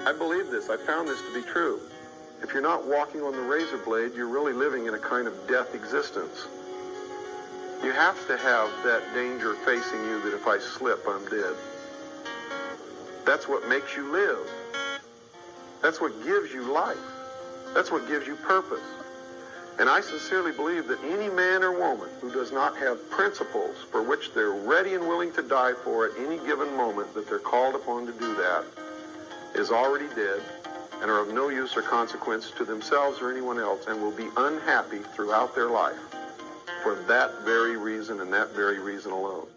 I believe this. I found this to be true. If you're not walking on the razor blade, you're really living in a kind of death existence. You have to have that danger facing you that if I slip, I'm dead. That's what makes you live. That's what gives you life. That's what gives you purpose. And I sincerely believe that any man or woman who does not have principles for which they're ready and willing to die for at any given moment that they're called upon to do that is already dead and are of no use or consequence to themselves or anyone else and will be unhappy throughout their life for that very reason and that very reason alone.